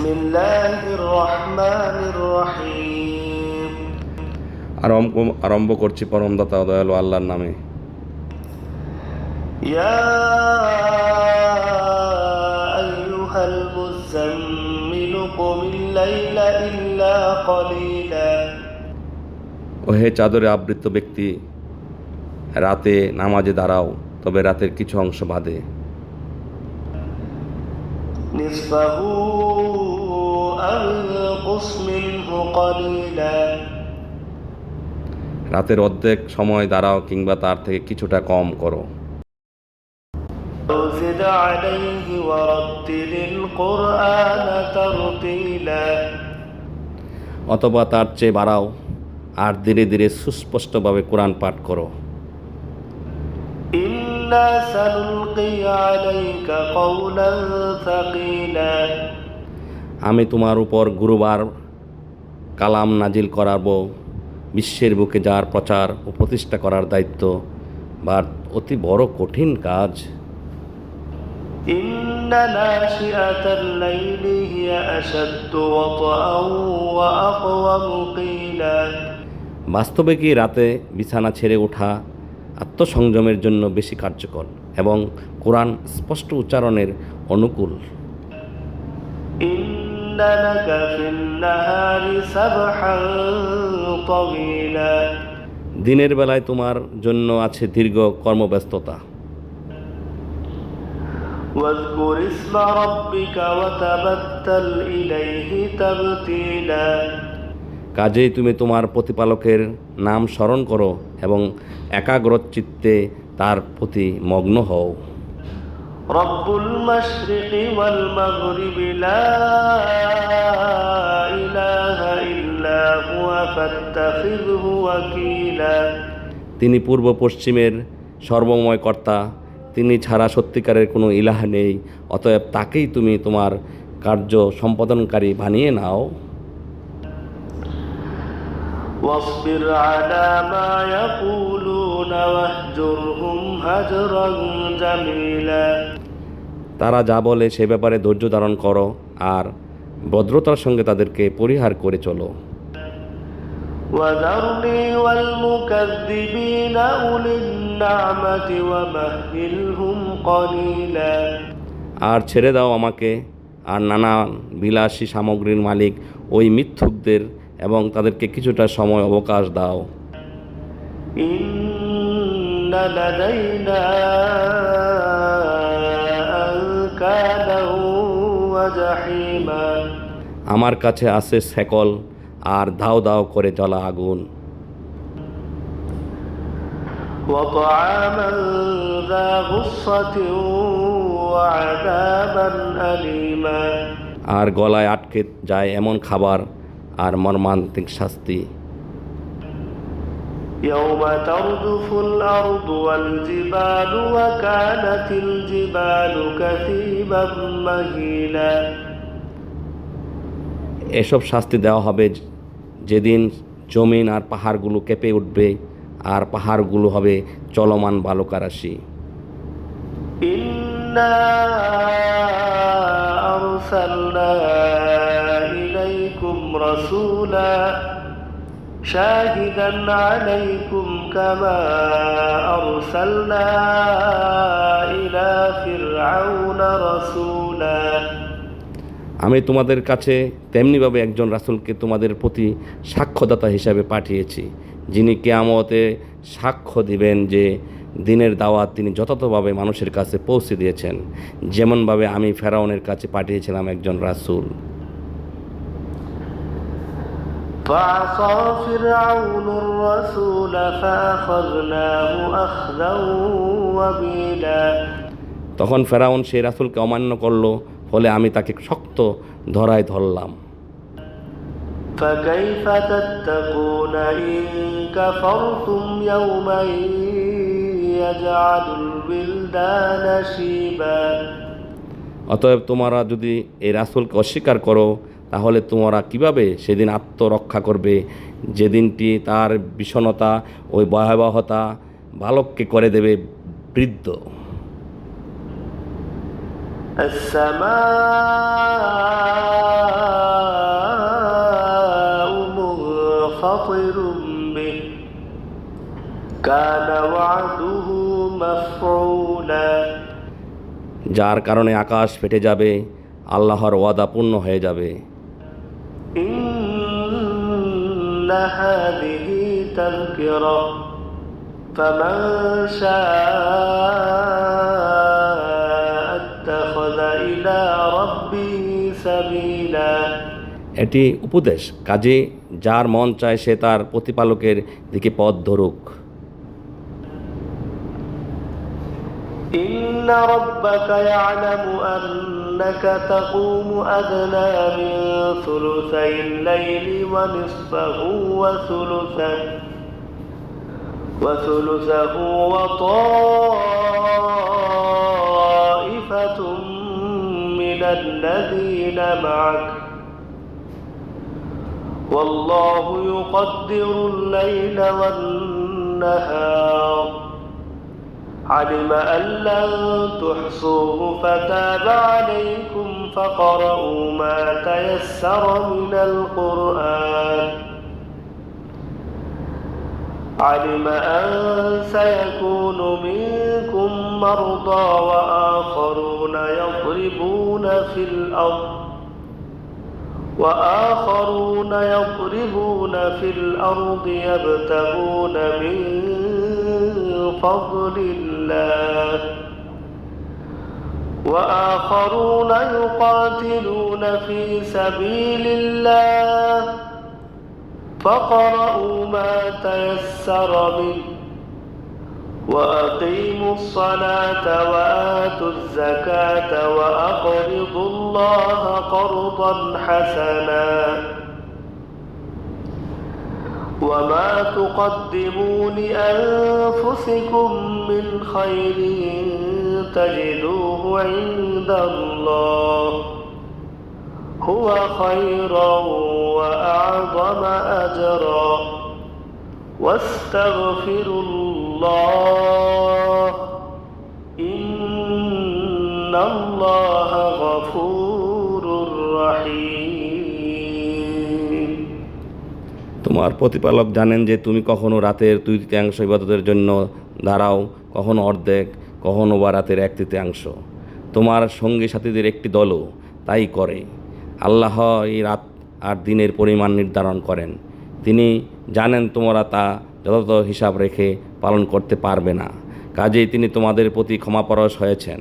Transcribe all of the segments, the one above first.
বিসমিল্লাহির রহমানির রহিম। আরম্ভ করছি পরম দাতা দয়ালু আল্লাহর নামে। ইয়া আইয়ুহাল মুযাম্মিলু কুমিল লাইলা ইল্লা কলিলা। ও হে চাদরে আবৃত ব্যক্তি, রাতে নামাজে দাঁড়াও, তবে রাতের কিছু অংশ বাদে। নিসফাহু আও ইনকুস মিনহু কলিলা। রাতের অর্ধেক সময় দাঁড়াও কিংবা তার থেকে কিছুটা কম করো। আও জিদ আলাইহি ওয়া রাত্তিলিল কুরআনা তারতিলা। অথবা তার চেয়ে বাড়াও আর ধীরে ধীরে সুস্পষ্টভাবে কোরআন পাঠ করো। ইন্না সানুলকি আলাইকা কওলান সাকিলা। আমি তোমার উপর গুরুবার কালাম নাজিল করাবো, বিশ্বের বুকে যার প্রচার ও প্রতিষ্ঠা করার দায়িত্ব বা অতি বড় কঠিন কাজ। ইন্না নাশিআতাল লাইলি হিয়া আশাদ্দু ওয়াতআন ওয়া আকওয়ামু কিলা। বাস্তবে কি রাতে বিছানা ছেড়ে ওঠা আত্মসংযমের জন্য বেশি কার্যকর এবং কোরআন স্পষ্ট উচ্চারণের অনুকূল। ইন্না লাকা ফিন নাহারি সাবহান তাওয়িলা। দিনের বেলায় তোমার জন্য আছে দীর্ঘ কর্মব্যস্ততা। ওয়াজকুর ইসমা রাব্বিকা ওয়া তাবাত্তাল ইলাইহি তাবতীলা। কাজেই তুমি তোমার প্রতিপালকের নাম স্মরণ করো এবং একাগ্রচিত্তে তার প্রতি মগ্ন হও। রব্বুল মাশরিকি ওয়াল মাগরিবি লা ইলাহা ইল্লা হুয়া ফাত্তাখিযহু ওয়াকিলা। তিনি পূর্ব পশ্চিমের সর্বময় কর্তা, তিনি ছাড়া সত্যিকারের কোনো ইলাহ নেই, অতএব তাকেই তুমি তোমার কার্য সম্পাদনকারী বানিয়ে নাও। واصبر على ما يقولون واهجرهم هجرا جميلا। তারা যা বলে সে ব্যাপারে ধৈর্য ধারণ করো আর ভদ্রতার সঙ্গে তাদেরকে পরিহার করে চলো। وذرني والمكذبين أولي النعمة ومهلهم قليلا। আর ছেড়ে দাও আমাকে আর নানা বিলাসী সামগ্রীর মালিক ওই মিথ্যুকদের এবং তাদেরকে কিছুটা সময় অবকাশ দাও। ইন্না লাদাইনা আনকালান ওয়া জাহিমা। আমার কাছে আছে শেকল আর দাও দাও করে জ্বলা আগুন। ওয়া তাআমান যা গুসসাতিন ওয়া আযাবান আলীমা। আর গলায় আটকে যায় এমন খাবার আর মর্মান্তিক শাস্তি। ইয়াওমা তারজুফুল আরদু ওয়াল জিবালু ওয়া কানাতিল জিবালু কাসীবাম মাহিলা। এসব শাস্তি দেওয়া হবে যেদিন জমিন আর পাহাড়গুলো কেঁপে উঠবে আর পাহাড়গুলো হবে চলমান বালুকারাশি। ইন্না আরসালনা ইলাইকুম রাসূলা শাহিদান আলাইকুম কামা আরসালনা ইলা ফিরআউনা রাসূলা। আমি তোমাদের কাছে তেমনিভাবে একজন রাসূলকে তোমাদের প্রতি সাক্ষ্যদাতা হিসাবে পাঠিয়েছি, যিনি কিয়ামতে সাক্ষ্য দিবেন যে দিনের দাওয়াত তিনি যথাযথভাবে মানুষের কাছে পৌঁছে দিয়েছেন, যেমনভাবে আমি ফেরাউনের কাছে পাঠিয়েছিলাম একজন রাসূল। فعصى فرعون الرسول فأخذناه أخذا وبيلا। তখন ফেরাউন সেই রাসূলকে অমান্য করল, ফলে আমি তাকে শক্ত ধরায় ধরলাম। فكيف تتقون إن كفرتم يوما يجعل الولدان شيبا। অতএব তোমরা যদি এই রাসূলকে অস্বীকার করো, তাহলে তোমরা কিভাবে সেদিন আত্মরক্ষা করবে, যেদিনটি তার বিষণতা ওই ভয়াবহতা বালককে করে দেবে বৃদ্ধ। السماء كان وعده مفعولا যার কারণে আকাশ ফেটে যাবে, আল্লাহর ওয়াদা পূর্ণ হয়ে যাবে। إن هذه تذكرة فمن شاء اتخذ إلى ربه سبيلا এটি উপদেশ, কাজে যার মন চায় সে তার প্রতিপালকের দিকে পথ ধরুক। إن ربك يعلم أنك تقوم أدنى من ثلثي الليل ونصفه وثلثه وطائفة من الذين معك والله يقدر الليل والنهار علم أن لن تحصوه فتاب عليكم فقرؤوا ما تيسر من القرآن علم أن سيكون منكم مرضى وآخرون يضربون في الأرض يبتغون من فضل الله وآخرون يقاتلون في سبيل الله فاقرؤوا ما تيسر منه وأقيموا الصلاة وآتوا الزكاة وأقرضوا الله قرضا حسنا وما تقدموا لأنفسكم من خير تجدوه عند الله هو خيرا وأعظم أجرا واستغفروا الله إن الله غفور رحيم তোমার প্রতিপালক জানেন যে তুমি কখনো রাতের 2/3 ইবাদতের জন্য দাঁড়াও, কখনো অর্ধেক, কখনো বা রাতের 1/3। তোমার সঙ্গী সাথীদের একটি দলও তাই করে। আল্লাহ এই রাত আর দিনের পরিমাণ নির্ধারণ করেন। তিনি জানেন তোমরা তা যথাযথ হিসাব রেখে পালন করতে পারবে না, কাজেই তিনি তোমাদের প্রতি ক্ষমাপরশ হয়েছেন।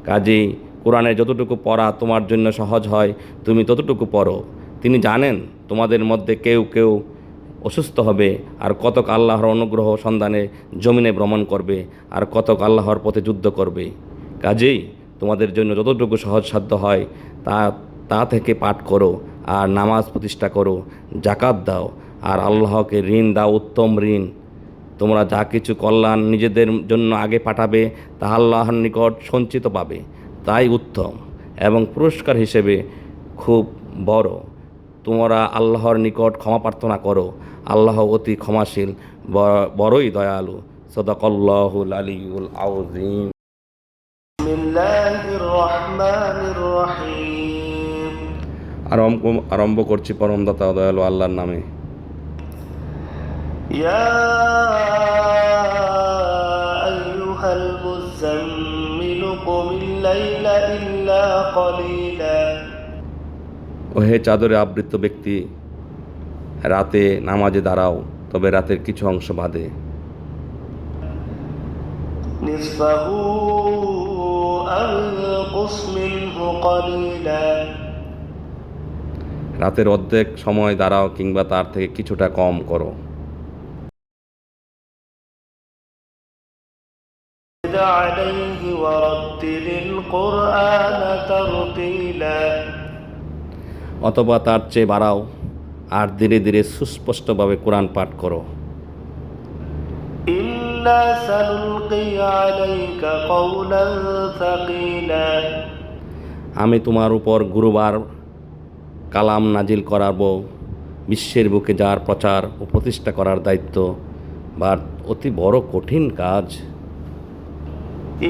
কাজেই কোরআনের যতটুকু পড়া তোমার জন্য সহজ হয় তুমি ততটুকু পড়ো। তিনি জানেন তোমাদের মধ্যে কেউ কেউ অসুস্থ হবে, আর কতক আল্লাহর অনুগ্রহ সন্ধানে জমিনে ভ্রমণ করবে, আর কতক আল্লাহর পথে যুদ্ধ করবে। কাজেই তোমাদের জন্য যতটুকু সহজসাধ্য হয় তা থেকে পাঠ করো, আর নামাজ প্রতিষ্ঠা করো, জাকাত দাও, আর আল্লাহকে ঋণ দাও, উত্তম ঋণ। তোমরা যা কিছু কল্যাণ নিজেদের জন্য আগে পাঠাবে তা আল্লাহর নিকট সঞ্চিত পাবে, তাই উত্তম এবং পুরস্কার হিসেবে খুব বড়। তোমরা আল্লাহর নিকট ক্ষমা প্রার্থনা করো, আল্লাহ অতি ক্ষমাশীল, বড়ই দয়ালু। সাদাকাল্লাহুল আলিয়্যুল আযীম। বিসমিল্লাহির রহমানির রহিম। আরম্ভ করছি পরম দাতা দয়ালু আল্লাহর নামে। ইয়া আইয়ুহাল মুযাম্মিলু কুমিল লাইলা ইল্লা কলিলা। ওহে চাদরে আবৃত ব্যক্তি, রাতে নামাজে দাঁড়াও, তবে রাতের কিছু অংশ বাদে। নিসফাহু আও ইনকুস মিনহু কলিলা। রাতের অর্ধেক সময় দাঁড়াও কিংবা তার থেকে কিছুটা কম করো। আলাইহি ওয়ারাত্তিলিল কুরআন তারতিলা। অথবা তার চেয়ে বাড়াও আর ধীরে ধীরে সুস্পষ্টভাবে কোরআন পাঠ করো। ইন্না সানুলকি আলাইকা কওলান সাকিলা। আমি তোমার উপর গুরুবার কালাম নাজিল করাবো, বিশ্বের বুকে যার প্রচার ও প্রতিষ্ঠা করার দায়িত্ব বা অতি বড় কঠিন কাজ।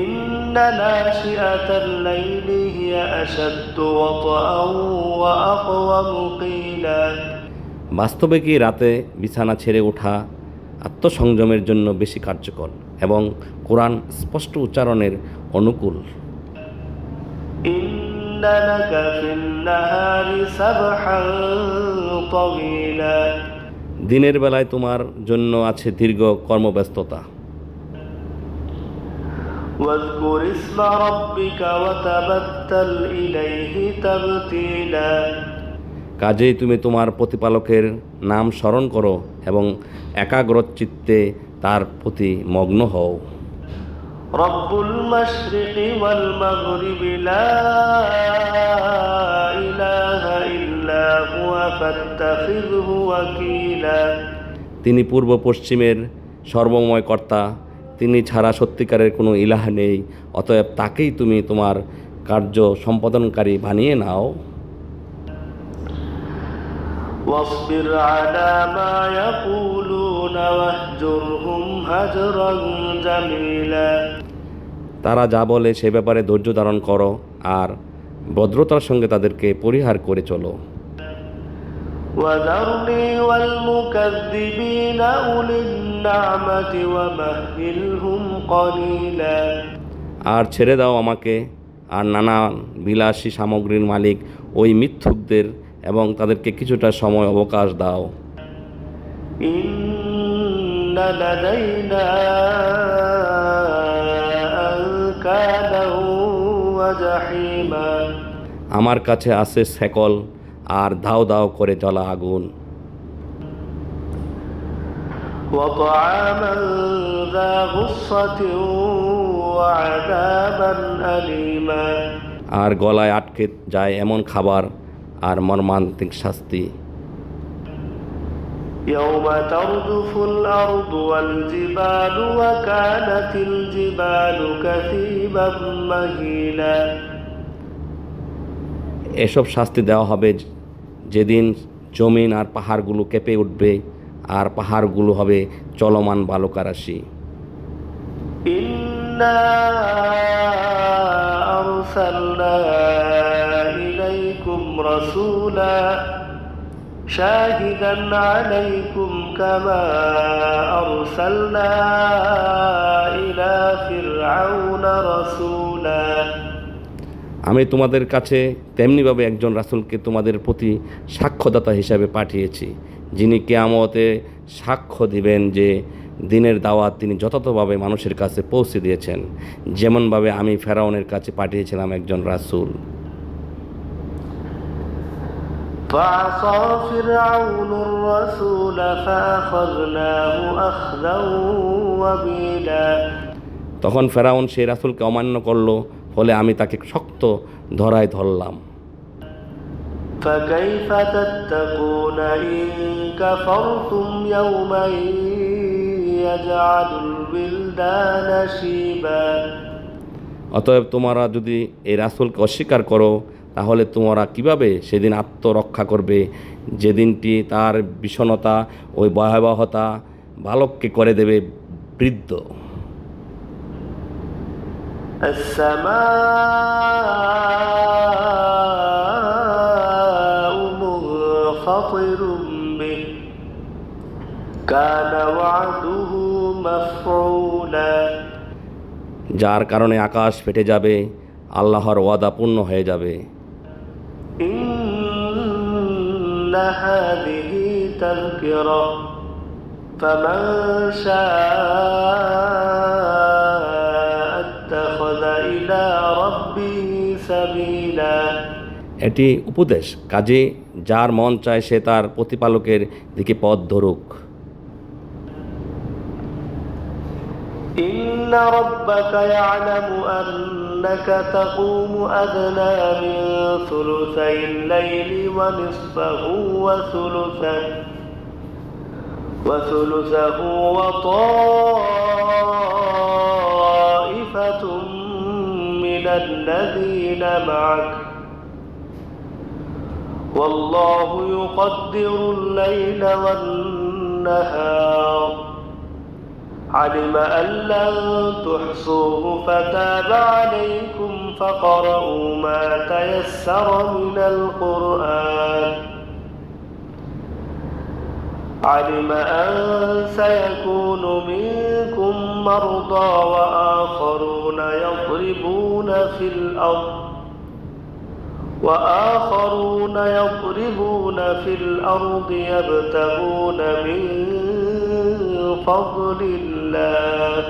ইন্না নাশিআতাল লাইলি হিয়া আশাদ্দু ওয়াতআন ওয়া আকওয়ামু কিলা। বাস্তবে কি রাতে বিছানা ছেড়ে ওঠা আত্মসংযমের জন্য বেশি কার্যকর এবং কোরআন স্পষ্ট উচ্চারণের অনুকূল। إن لك في النهار سبحا طويلا দিনের বেলায় তোমার জন্য আছে দীর্ঘ কর্মব্যস্ততা। واذكر اسم ربك وتبتل إليه تبتيلا কাজেই তুমি তোমার প্রতিপালকের নাম স্মরণ করো এবং একাগ্রচিত্তে তার প্রতি মগ্ন হও। رب المشرق والمغرب لا إله إلا هو فاتخذه وكيلا তিনি পূর্ব পশ্চিমের সর্বময় কর্তা, তিনি ছাড়া সত্যিকারের কোনো ইলাহ নেই, অতএব তাকেই তুমি তোমার কার্য সম্পাদনকারী বানিয়ে নাও। واصبر على ما يقولون واهجرهم هجرا جميلا তারা যা বলে সে ব্যাপারে ধৈর্য ধারণ করো আর ভদ্রতার সঙ্গে তাদেরকে পরিহার করে চলো। وذرني والمكذبين أولي النعمة ومهلهم قليلا আর ছেড়ে দাও আমাকে আর নানা বিলাসী সামগ্রীর মালিক ওই মিথ্যুকদের এবং তাদেরকে কিছুটা সময় অবকাশ দাও। إن لدينا أنكالا وجحيما আমার কাছে আছে শেকল আর দাও দাও করে জ্বলা আগুন। وطعاما ذا غصة وعذابا أليما আর গলায় আটকে যায় এমন খাবার আর মর্মান্তিক শাস্তি। يوم ترجف الأرض والجبال وكانت الجبال كثيبا مهيلا এসব শাস্তি দেওয়া হবে যেদিন জমিন আর পাহাড়গুলো কেঁপে উঠবে আর পাহাড়গুলো হবে চলমান বালুকারাশি। إنا أرسلنا إليكم رسولا شاهدا عليكم كما أرسلنا إلى فرعون رسولا আমি তোমাদের কাছে তেমনিভাবে একজন রাসূলকে তোমাদের প্রতি সাক্ষ্যদাতা হিসাবে পাঠিয়েছি, যিনি কিয়ামতে সাক্ষ্য দিবেন যে দিনের দাওয়াত তিনি যথাযথভাবে মানুষের কাছে পৌঁছে দিয়েছেন, যেমনভাবে আমি ফেরাউনের কাছে পাঠিয়েছিলাম একজন রাসূল। فعصى فرعون الرسول فأخذناه أخذا وبيلا তখন ফেরাউন সেই রাসূলকে অমান্য করল, ফলে আমি তাকে শক্ত ধরায় ধরলাম। فكيف تتقون إن كفرتم يوما يجعل الولدان شيبا অতএব তোমরা যদি এই রাসূলকে অস্বীকার করো তাহলে তোমরা কিভাবে সেদিন আত্মরক্ষা করবে, যেদিনটি তার বিষণতা ওই ভয়াবহতা বালককে করে দেবে বৃদ্ধ। السماء منفطر به كان وعده مفعولا যার কারণে আকাশ ফেটে যাবে, আল্লাহর ওয়াদা পূর্ণ হয়ে যাবে। إن هذه تذكرة فمن شاء اتخذ إلى ربه سبيلا এটি উপদেশ, কাজে যার মন চায় সে তার প্রতিপালকের দিকে পথ ধরুক। إن ربك يعلم أنك تقوم أدنى من ثلثي الليل ونصفه وثلثه وطائفة من الذين معك والله يقدر الليل والنهار علم أن لن تحصوه فتاب عليكم فقرؤوا ما تيسر من القرآن علم أن سيكون منكم مرضى وآخرون يضربون في الأرض يبتغون من فضل الله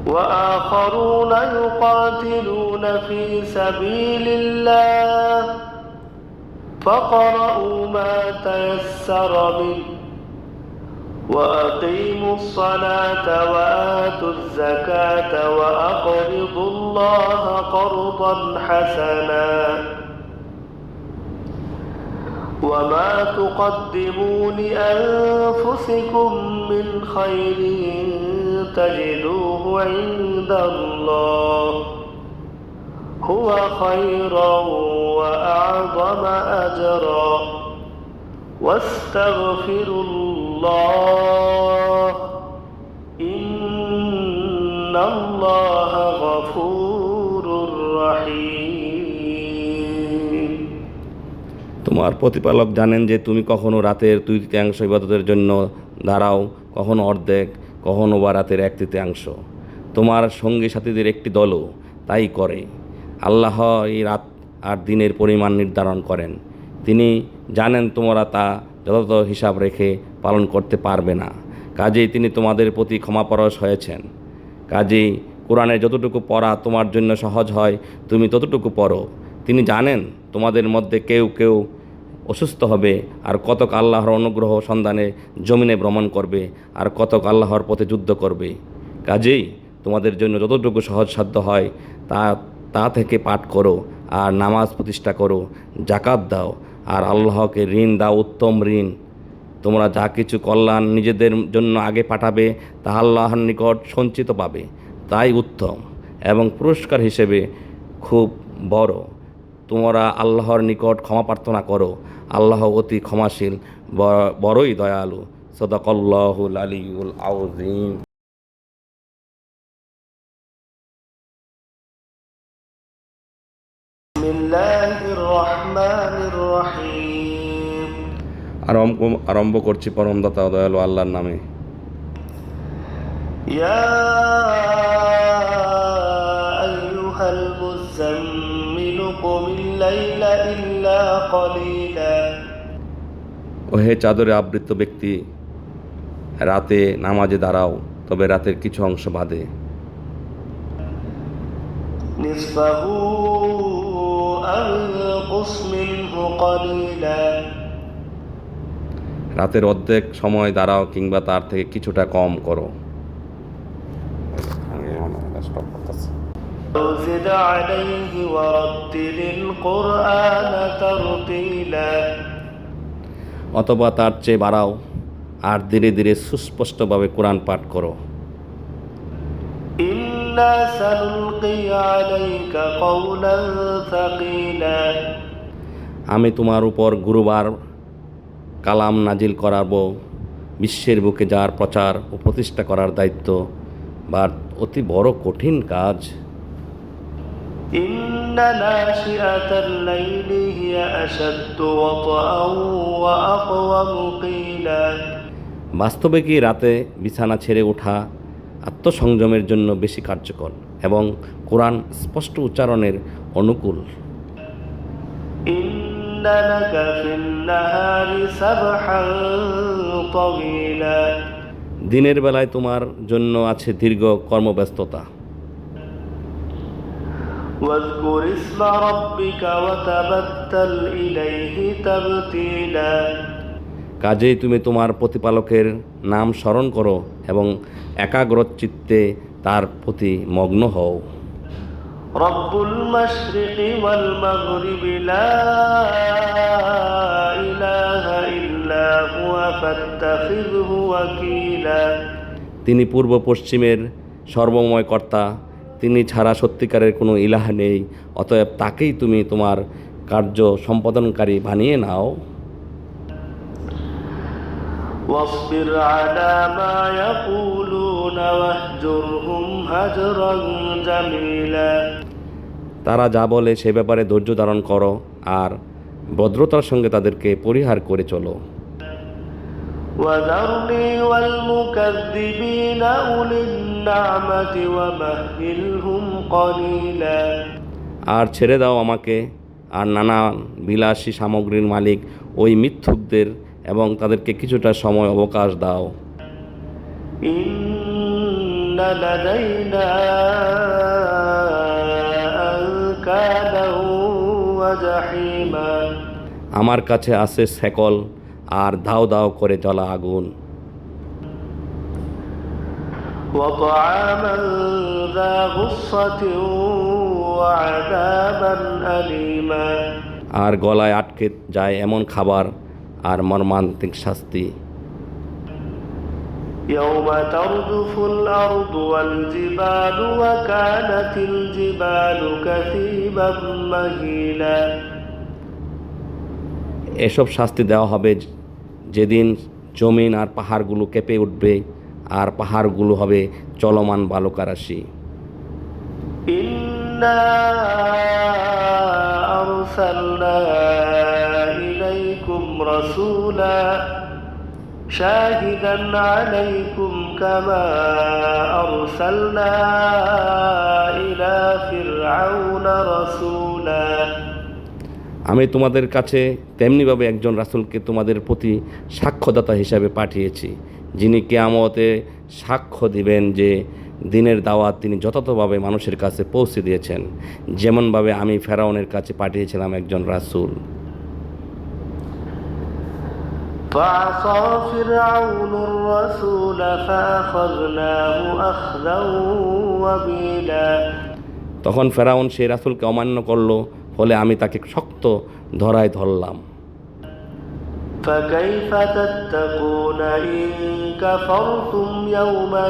وآخرون يقاتلون في سبيل الله فاقرؤوا ما تيسر منه وأقيموا الصلاة وآتوا الزكاة وأقرضوا الله قرضا حسنا وما تقدموا لأنفسكم من خير تجدوه عند الله هو خيرا وأعظم أجرا واستغفروا الله إن الله غفور رحيم। তোমার প্রতিপালক জানেন যে তুমি কখনো রাতের 2/3 ইবাদতের জন্য দাঁড়াও, কখনো অর্ধেক, কখনো বা রাতের 1/3। তোমার সঙ্গী সাথীদের একটি দলও তাই করে। আল্লাহ এই রাত আর দিনের পরিমাণ নির্ধারণ করেন। তিনি জানেন তোমরা তা যথাযথ হিসাব রেখে পালন করতে পারবে না, কাজেই তিনি তোমাদের প্রতি ক্ষমাপরশ হয়েছেন। কাজেই কোরআনে যতটুকু পড়া তোমার জন্য সহজ হয় তুমি ততটুকু পড়ো। তিনি জানেন তোমাদের মধ্যে কেউ কেউ অসুস্থ হবে, আর কতক আল্লাহর অনুগ্রহ সন্ধানে জমিনে ভ্রমণ করবে, আর কতক আল্লাহর পথে যুদ্ধ করবে। কাজেই তোমাদের জন্য যতটুকু সহজসাধ্য হয় তা থেকে পাঠ করো, আর নামাজ প্রতিষ্ঠা করো, জাকাত দাও, আর আল্লাহকে ঋণ দাও, উত্তম ঋণ। তোমরা যা কিছু কল্যাণ নিজেদের জন্য আগে পাঠাবে তা আল্লাহর নিকট সঞ্চিত পাবে, তাই উত্তম এবং পুরস্কার হিসেবে খুব বড়। তোমরা আল্লাহর নিকট ক্ষমা প্রার্থনা করো, আল্লাহ অতি ক্ষমাশীল, বড়ই দয়ালু। সাদাকাল্লাহুল আলিয়্যুল আযীম। বিসমিল্লাহির রহমানির রহিম। আরম্ভ করছি পরম দাতা দয়ালু আল্লাহর নামে। ইয়া আইয়ুহাল মুযাম্মিলু কুমিল লাইলা ইল্লা কলিলা। ওহে চাদরে আবৃত ব্যক্তি, রাতে নামাজে দাঁড়াও, তবে রাতের কিছু অংশ বাদে। নিসফাহু আও ইনকুস মিনহু কলিলা। রাতের অর্ধেক সময় দাঁড়াও কিংবা তার থেকে কিছুটা কম করো। زد عليه ورتل القرآن ترتيلا। অথবা তার চেয়ে বাড়াও আর ধীরে ধীরে সুস্পষ্টভাবে কোরআন পাঠ করো। ইন্না সানুলকি আলাইকা কওলান সাকিলা। আমি তোমার উপর গুরুবার কালাম নাজিল করাবো, বিশ্বের বুকে যার প্রচার ও প্রতিষ্ঠা করার দায়িত্ব বা অতি বড় কঠিন কাজ। ইন্না নাশিআতাল লাইলি হিয়া আশাদ্দু ওয়াতআন ওয়া আকওয়ামু কিলা। বাস্তবে কি রাতে বিছানা ছেড়ে ওঠা আত্মসংযমের জন্য বেশি কার্যকর এবং কোরআন স্পষ্ট উচ্চারণের অনুকূল। ইন্না লাকা ফিন নাহারি সাবহান তাওয়িলা। দিনের বেলায় তোমার জন্য আছে দীর্ঘ কর্মব্যস্ততা। واذكر اسم ربك وتبتل إليه تبتيلا। কাজেই তুমি তোমার প্রতিপালকের নাম স্মরণ করো এবং একাগ্রচিত্তে তার প্রতি মগ্ন হও। রব্বুল মাশরিকি ওয়াল মাগরিবি লা ইলাহা ইল্লা হুয়া ফাত্তাখিযহু ওয়াকিলা। তিনি পূর্ব পশ্চিমের সর্বময় কর্তা, তিনি ছাড়া সত্যিকারের কোনো ইলাহ নেই, অতএব তাকেই তুমি তোমার কার্য সম্পাদনকারী বানিয়ে নাও। ওয়াসবির আলা মা ইয়াকুলুনা ওয়াহজুরহুম হাজরান জামিলা। তারা যা বলে সে ব্যাপারে ধৈর্য ধারণ করো আর ভদ্রতার সঙ্গে তাদেরকে পরিহার করে চলো। وذرني والمكذبين أولي النعمة ومهلهم قليلا আর ছেড়ে দাও আমাকে আর নানা বিলাসী সামগ্রীর মালিক ওই মিথ্যুকদের এবং তাদেরকে কিছুটা সময় অবকাশ দাও। إن لدينا أنكالا وجحيما আমার কাছে আছে শেকল আর দাও দাও করে জ্বলা আগুন। وطعاما ذا غصة وعذابا أليما আর গলায় আটকে যায় এমন খাবার আর মর্মান্তিক শাস্তি। يوم ترجف الأرض والجبال وكانت الجبال كثيبا مهيلا এসব শাস্তি দেওয়া হবে যেদিন জমিন আর পাহাড়গুলো কেঁপে উঠবে আর পাহাড়গুলো হবে চলমান বালুকারাশি। إنا أرسلنا إليكم رسولا شاهدا عليكم كما أرسلنا إلى فرعون رسولا আমি তোমাদের কাছে তেমনিভাবে একজন রাসূলকে তোমাদের প্রতি সাক্ষ্যদাতা হিসাবে পাঠিয়েছি, যিনি কিয়ামতে সাক্ষ্য দিবেন যে দিনের দাওয়াত তিনি যথাযথভাবে মানুষের কাছে পৌঁছে দিয়েছেন, যেমনভাবে আমি ফেরাউনের কাছে পাঠিয়েছিলাম একজন রাসূল। فعصى فرعون الرسول فأخذناه أخذا وبيلا তখন ফেরাউন সেই রাসূলকে অমান্য করল, ফলে আমি তাকে শক্ত ধরায় ধরলাম। فكيف تتقون إن كفرتم يوما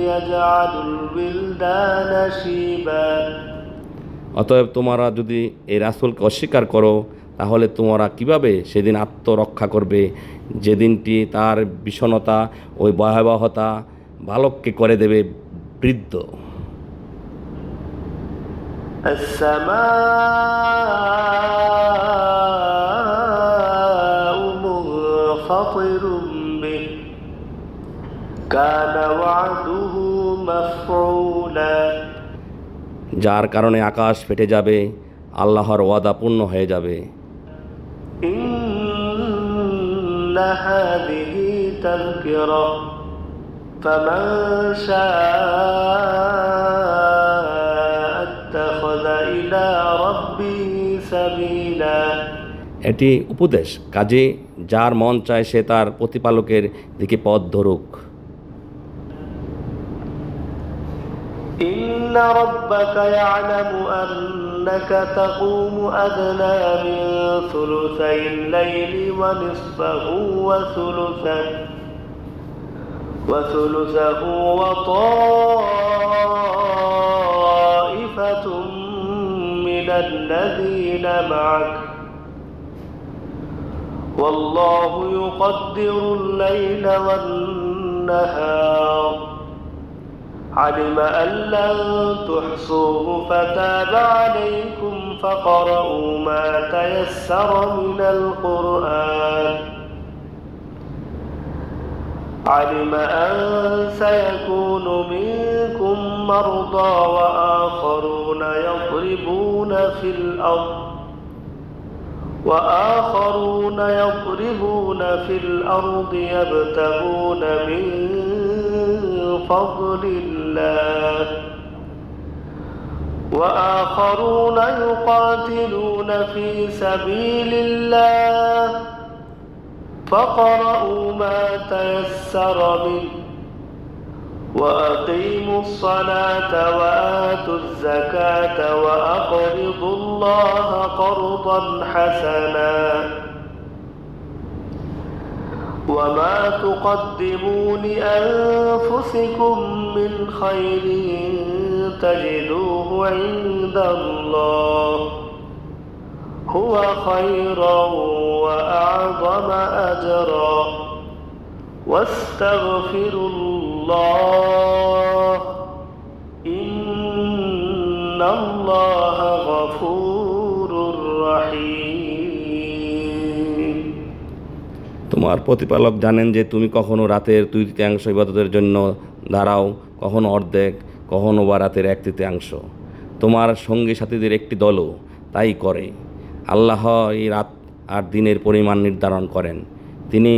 يجعل الولدان شيبا অতএব তোমরা যদি এই রাসূলকে অস্বীকার করো, তাহলে তোমরা কিভাবে সেদিন আত্মরক্ষা করবে, যেদিনটি তার বিষণতা ওই ভয়াবহতা বালককে করে দেবে বৃদ্ধ। السماء منفطر به كان وعده مفعولا যার কারণে আকাশ ফেটে যাবে, আল্লাহর ওয়াদা পূর্ণ হয়ে যাবে। إن هذه تذكرة فمن شاء اتخذ إلى ربه سبيلا এটি উপদেশ, কাজে যার মন চায় সে তার প্রতিপালকের দিকে পথ ধরুক। إن ربك يعلم أنك تقوم أدنى من ثلثي الليل ونصفه وثلثه وطائفة من الذين معك والله يقدر الليل والنهار علم أن لن تحصوه فتاب عليكم فقرؤوا ما تيسر من القرآن علم أن سيكون منكم مرضى وآخرون يضربون في الأرض يبتغون من فضل الله وآخرون يقاتلون في سبيل الله فاقرؤوا ما تيسر منه وأقيموا الصلاة وآتوا الزكاة وأقرضوا الله قرضا حسنا وما تقدموا لأنفسكم من خير تجدوه عند الله هو خيرا وأعظم أجرا واستغفروا الله إن الله غفور رحيم তোমার প্রতিপালক জানেন যে তুমি কখনো রাতের 2/3 ইবাদতের জন্য দাঁড়াও, কখনো অর্ধেক, কখনো বা রাতের 1/3। তোমার সঙ্গী সাথীদের একটি দলও তাই করে। আল্লাহ এই রাত আর দিনের পরিমাণ নির্ধারণ করেন। তিনি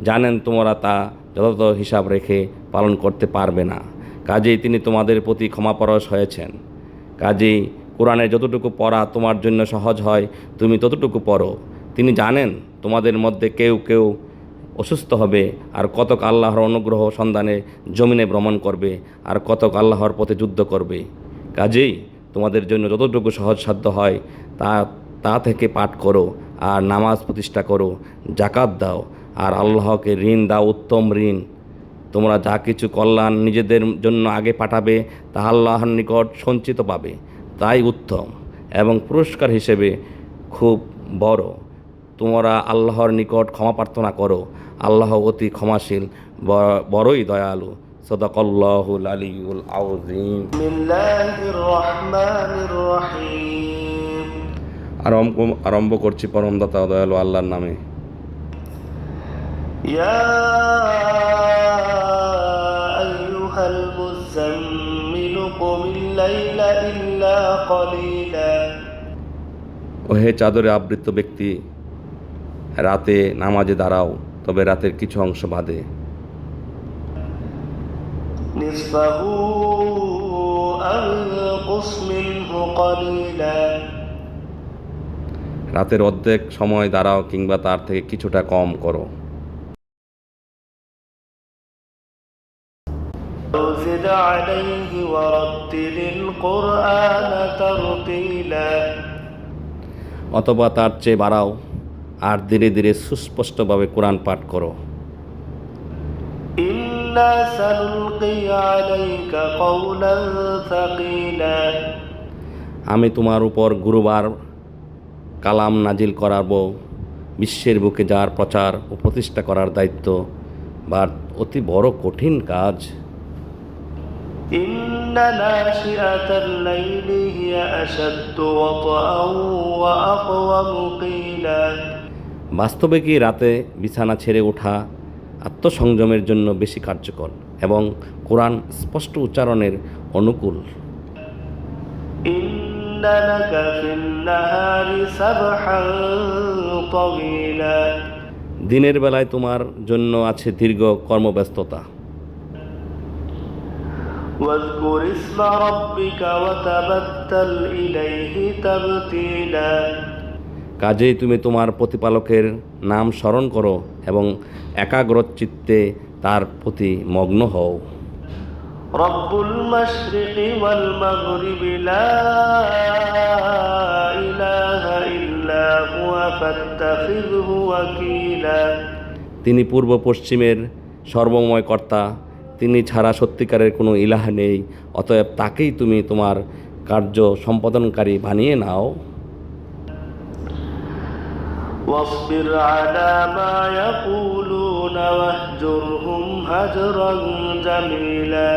জানেন তোমরা তা যথাযথ হিসাব রেখে পালন করতে পারবে না। কাজেই তিনি তোমাদের প্রতি ক্ষমাপরশ হয়েছেন। কাজেই কোরআনের যতটুকু পড়া তোমার জন্য সহজ হয় তুমি ততটুকু পড়ো। তিনি জানেন তোমাদের মধ্যে কেউ কেউ অসুস্থ হবে, আর কতক আল্লাহর অনুগ্রহ সন্ধানে জমিনে ভ্রমণ করবে, আর কতক আল্লাহর পথে যুদ্ধ করবে। কাজেই তোমাদের জন্য যতটুকু সহজসাধ্য হয় তা তা থেকে পাঠ করো, আর নামাজ প্রতিষ্ঠা করো, জাকাত দাও, আর আল্লাহকে ঋণ দাও, উত্তম ঋণ। তোমরা যা কিছু কল্যাণ নিজেদের জন্য আগে পাঠাবে তা আল্লাহর নিকট সঞ্চিত পাবে, তাই উত্তম এবং পুরস্কার হিসেবে খুব বড়। তোমরা আল্লাহর নিকট ক্ষমা প্রার্থনা করো, আল্লাহ অতি ক্ষমাশীল, বড়ই দয়ালু। সদাকাল্লাহুল আলিয়্যুল আযীম। বিসমিল্লাহির রহমানির রহিম। আরম্ভ করছি পরম দাতা দয়ালু আল্লাহর নামে। ইয়া আইয়ুহাল মুযাম্মিল কুমিল লাইলা ইল্লা কলিলা। ওহে চাদরে আবৃত ব্যক্তি, রাতে নামাজে দাঁড়াও, তবে রাতের কিছু অংশ বাদে। নিসফাহু আও ইনকুস মিনহু কলিলা। রাতের অর্ধেক সময় দাঁড়াও কিংবা তার থেকে কিছুটা কম করো। زد عليه ورتل القرآن ترتيلا। অথবা তার চেয়ে বাড়াও আর ধীরে ধীরে সুস্পষ্টভাবে কোরআন পাঠ করো। إنا سنلقي عليك قولا ثقيلا। আমি তোমার উপর গুরুবার কালাম নাজিল করাবো। বিশ্বের বুকে যার প্রচার ও প্রতিষ্ঠা করার দায়িত্ব বা অতি বড় কঠিন কাজ। إن ناشئة الليل هي أشد وطئا وأقوم قيلا। বাস্তবে কি রাতে বিছানা ছেড়ে ওঠা আত্মসংযমের জন্য বেশি কার্যকর এবং কোরআন স্পষ্ট উচ্চারণের অনুকূল। إن لك في النهار سبحا طويلا। দিনের বেলায় তোমার জন্য আছে দীর্ঘ কর্মব্যস্ততা। واذكر اسم ربك وتبتل إليه تبتيلا। কাজেই তুমি তোমার প্রতিপালকের নাম স্মরণ করো এবং একাগ্রচিত্তে তার প্রতি মগ্ন হও। رب المشرق والمغرب لا إله إلا هو فاتخذه وكيلا। তিনি পূর্ব পশ্চিমের সর্বময় কর্তা, তিনি ছাড়া সত্যিকারের কোনো ইলাহ নেই, অতএব তাকেই তুমি তোমার কার্য সম্পাদনকারী বানিয়ে নাও। واصبر على ما يقولون واهجرهم هجرا جميلا।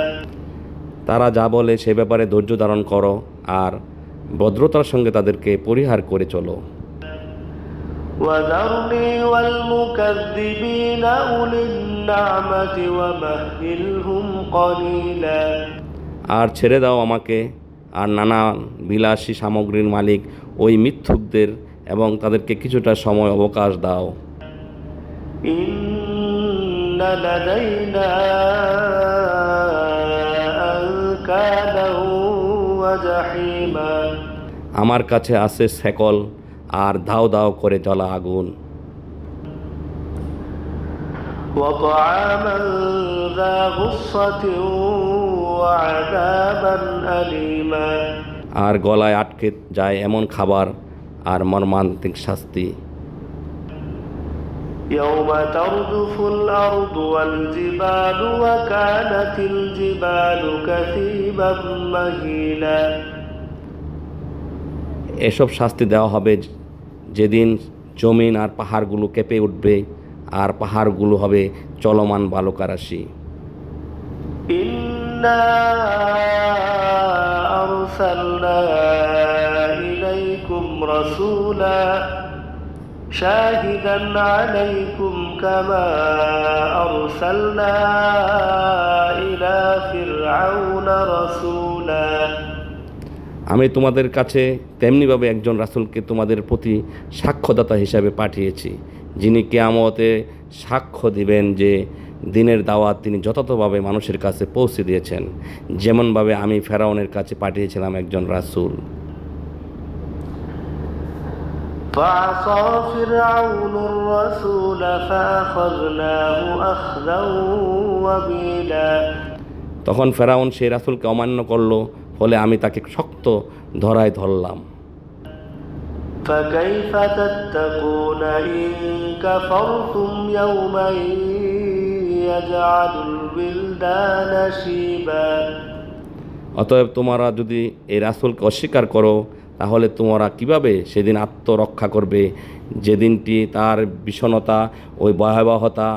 তারা যা বলে সে ব্যাপারে ধৈর্য ধারণ করো আর ভদ্রতার সঙ্গে তাদেরকে পরিহার করে চলো। وذرني والمكذبين أولي النعمة ومهلهم قليلا। আর ছেড়ে দাও আমাকে আর নানা বিলাসী সামগ্রীর মালিক ওই মিথ্যুকদের, এবং তাদেরকে কিছুটা সময় অবকাশ দাও। إن لدينا أنكالا وجحيما। আমার কাছে আছে শেকল আর দাও দাও করে জ্বলা আগুন। وطعاما ذا غصة وعذابا أليما। আর গলায় আটকে যায় এমন খাবার আর মর্মান্তিক শাস্তি। يوم ترجف الأرض والجبال وكانت الجبال كثيبا مهيلا। এসব শাস্তি দেওয়া হবে যেদিন জমিন আর পাহাড়গুলো কেঁপে উঠবে, আর পাহাড়গুলো হবে চলমান বালুকারাশি। إنا أرسلنا إليكم رسولا شاهدا عليكم كما أرسلنا إلى فرعون رسولا আমি তোমাদের কাছে তেমনিভাবে একজন রাসূলকে তোমাদের প্রতি সাক্ষ্যদাতা হিসাবে পাঠিয়েছি, যিনি কিয়ামতে সাক্ষ্য দিবেন যে দিনের দাওয়াত তিনি যথাযথভাবে মানুষের কাছে পৌঁছে দিয়েছেন, যেমনভাবে আমি ফেরাউনের কাছে পাঠিয়েছিলাম একজন রাসূল। فعصى فرعون الرسول فأخذناه أخذا وبيلا তখন ফেরাউন সেই রাসূলকে অমান্য করল, ফলে আমি তাকে শক্ত ধরায় ধরলাম। فكيف تتقون إن كفرتم يوما يجعل الولدان شيبا অতএব তোমরা যদি এই রাসূলকে অস্বীকার করো, তাহলে তোমরা কিভাবে সেদিন আত্মরক্ষা করবে, যেদিনটি তার বিষণতা ওই ভয়াবহতা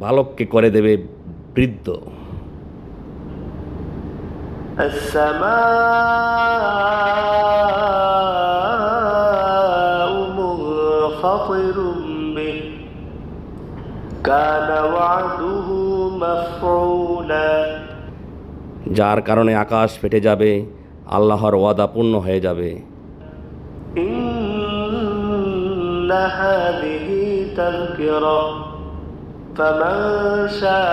বালককে করে দেবে বৃদ্ধ। السماء منفطر به كان وعده مفعولا যার কারণে আকাশ ফেটে যাবে, আল্লাহর ওয়াদা পূর্ণ হয়ে যাবে। إن هذه تذكرة فمن شاء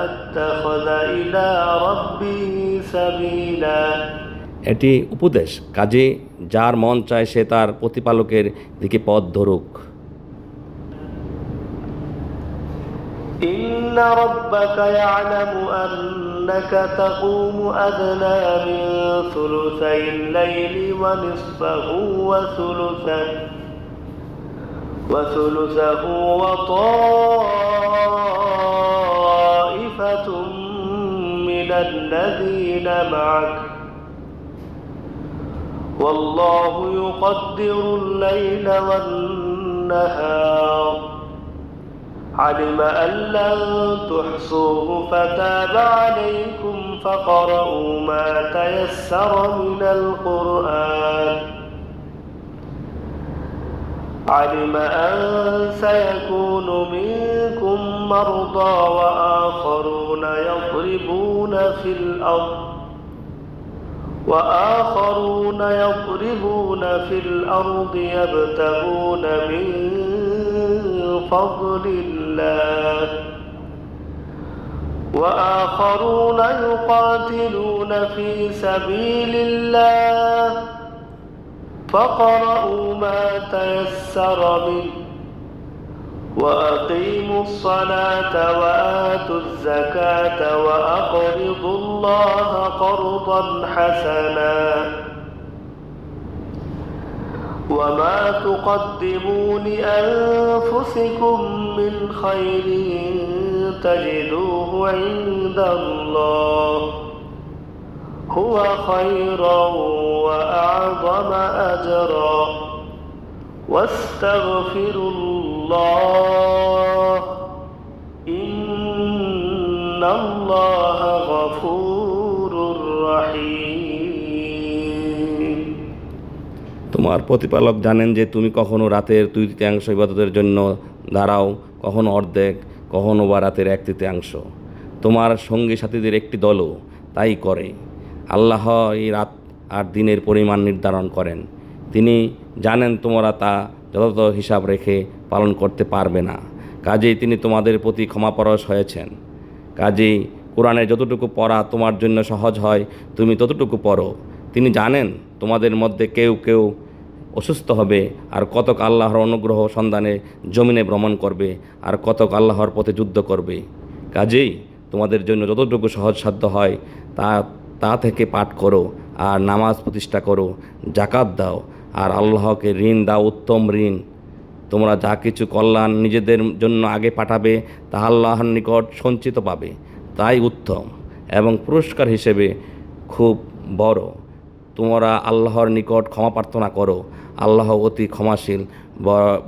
اتخذ إلى ربه سبيلا এটি উপদেশ, কাজে যার মন চায় সে তার প্রতিপালকের দিকে পথ ধরুক। إن ربك يعلم أنك تقوم أدنى من ثلثي الليل ونصفه وثلثه وطائفة من الذين معك والله يقدر الليل والنهار علم أن لن تحصوه فتاب عليكم فقرؤوا ما تيسر من القرآن علم أن سيكون منكم مرضى وآخرون يضربون في الأرض يبتغون من فضل الله وآخرون يقاتلون في سبيل الله فاقرؤوا ما تيسر منه وأقيموا الصلاة وآتوا الزكاة وأقرضوا الله قرضا حسنا وما تقدموا لأنفسكم من خير تجدوه عند الله هو خيرا وأعظم أجرا واستغفروا الله إن الله غفور رحيم তোমার প্রতিপালক জানেন যে তুমি কখনো রাতের 2/3 ইবাদতের জন্য দাঁড়াও, কখনো অর্ধেক, কখনো বা রাতের 1/3। তোমার সঙ্গী সাথীদের একটি দলও তাই করে। আল্লাহ এই রাত আর দিনের পরিমাণ নির্ধারণ করেন। তিনি জানেন তোমরা তা যথাযথ হিসাব রেখে পালন করতে পারবে না, কাজেই তিনি তোমাদের প্রতি ক্ষমাপরশ হয়েছেন। কাজেই কোরআনে যতটুকু পড়া তোমার জন্য সহজ হয় তুমি ততটুকু পড়ো। তিনি জানেন তোমাদের মধ্যে কেউ কেউ অসুস্থ হবে, আর কতক আল্লাহর অনুগ্রহ সন্ধানে জমিনে ভ্রমণ করবে, আর কতক আল্লাহর পথে যুদ্ধ করবে। কাজেই তোমাদের জন্য যতটুকু সহজসাধ্য হয় তা থেকে পাঠ করো, আর নামাজ প্রতিষ্ঠা করো, জাকাত দাও, আর আল্লাহকে ঋণ দাও, উত্তম ঋণ। তোমরা যা কিছু কল্যাণ নিজেদের জন্য আগে পাঠাবে তা আল্লাহর নিকট সঞ্চিত পাবে, তাই উত্তম এবং পুরস্কার হিসেবে খুব বড়। তোমরা আল্লাহর নিকট ক্ষমা প্রার্থনা করো, আল্লাহ অতি ক্ষমাশীল,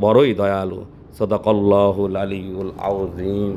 বড়ই দয়ালু। সদাকাল্লাহুল আলিয়্যুল আযীম।